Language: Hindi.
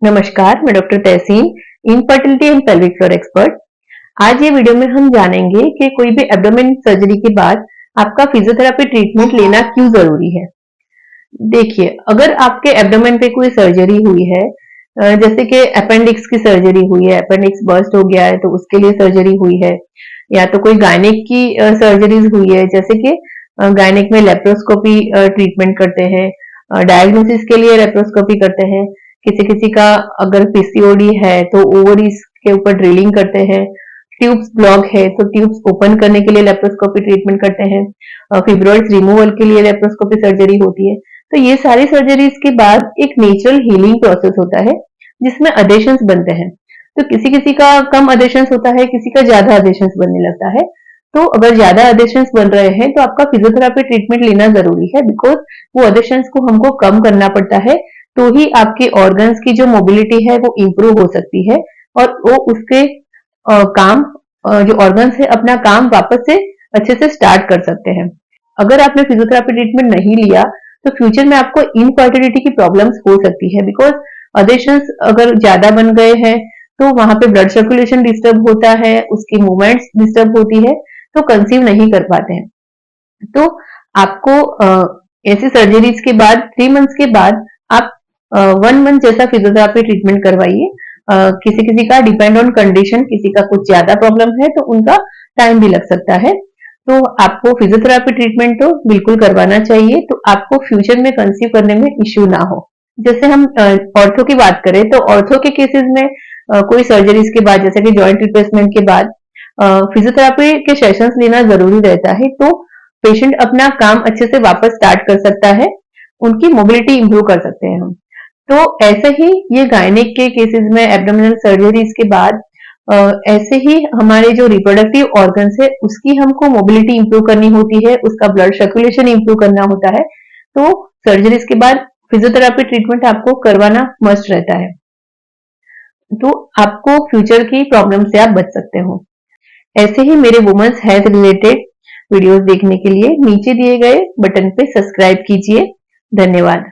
नमस्कार, मैं doctor Tahseen, infertility and pelvic floor expert. आज ये वीडियो में हम जानेंगे कि कोई भी एब्डोमेन सर्जरी के बाद आपका फिजियोथेरेपी ट्रीटमेंट लेना क्यों जरूरी है। देखिए, अगर आपके एब्डोमेन पे कोई सर्जरी हुई है, जैसे कि अपेंडिक्स की सर्जरी हुई है, अपेंडिक्स बर्स्ट हो गया है तो उसके लिए सर्जरी हुई है, या तो कोई गायनिक की सर्जरीज हुई है, जैसे कि गायनिक में लेप्रोस्कोपी ट्रीटमेंट करते हैं, डायग्नोसिस के लिए लेप्रोस्कोपी करते हैं। किसी किसी का अगर पीसीओडी है तो ओवरीज के ऊपर ड्रिलिंग करते हैं, ट्यूब्स ब्लॉक है तो ट्यूब्स ओपन करने के लिए लेप्रोस्कोपी ट्रीटमेंट करते हैं, फिब्रॉइड्स रिमूवल के लिए लेप्रोस्कोपी सर्जरी होती है। तो ये सारी सर्जरीज के बाद एक नेचुरल हीलिंग प्रोसेस होता है जिसमें अडेशंस बनते हैं। तो किसी किसी का कम अडेशंस होता है, किसी का ज्यादा अडेशंस बनने लगता है। तो अगर ज्यादा अडेशंस बन रहे हैं तो आपका फिजियोथेरेपी ट्रीटमेंट लेना जरूरी है, बिकॉज वो अडेशंस को हमको कम करना पड़ता है, तो ही आपके ऑर्गन्स की जो मोबिलिटी है वो इंप्रूव हो सकती है और वो उसके काम जो ऑर्गन्स है अपना काम वापस से अच्छे से स्टार्ट कर सकते हैं। अगर आपने फिजियोथेरेपी ट्रीटमेंट नहीं लिया तो फ्यूचर में आपको इनफर्टिलिटी की प्रॉब्लम्स हो सकती है, बिकॉज अडेशंस अगर ज्यादा बन गए हैं तो वहां पे ब्लड सर्कुलेशन डिस्टर्ब होता है, उसकी मूवमेंट्स डिस्टर्ब होती है, तो कंसीव नहीं कर पाते हैं। तो आपको ऐसी सर्जरीज के बाद 3 मंथ्स के बाद आप 1 मंथ जैसा फिजियोथेरेपी ट्रीटमेंट करवाइए। किसी किसी का डिपेंड ऑन कंडीशन, किसी का कुछ ज्यादा प्रॉब्लम है तो उनका टाइम भी लग सकता है। तो आपको फिजियोथेरेपी ट्रीटमेंट तो बिल्कुल करवाना चाहिए, तो आपको फ्यूचर में कंसीव करने में इश्यू ना हो। जैसे हम ऑर्थो की बात करें तो ऑर्थो के केसेस में कोई सर्जरीज के बाद, जैसे कि जॉइंट रिप्लेसमेंट के बाद फिजियोथेरेपी के सेशंस लेना जरूरी रहता है, तो पेशेंट अपना काम अच्छे से वापस स्टार्ट कर सकता है, उनकी मोबिलिटी इंप्रूव कर सकते हैं हम। तो ऐसे ही ये गायनिक के केसेस में एब्डोमिनल सर्जरीज के बाद ऐसे ही हमारे जो रिप्रोडक्टिव ऑर्गन्स है उसकी हमको मोबिलिटी इंप्रूव करनी होती है, उसका ब्लड सर्कुलेशन इंप्रूव करना होता है। तो सर्जरीज के बाद फिजियोथेरेपी ट्रीटमेंट आपको करवाना मस्ट रहता है, तो आपको फ्यूचर की प्रॉब्लम से आप बच सकते हो। ऐसे ही मेरे वुमेन्स हेल्थ रिलेटेड वीडियोस देखने के लिए नीचे दिए गए बटन पे सब्सक्राइब कीजिए। धन्यवाद।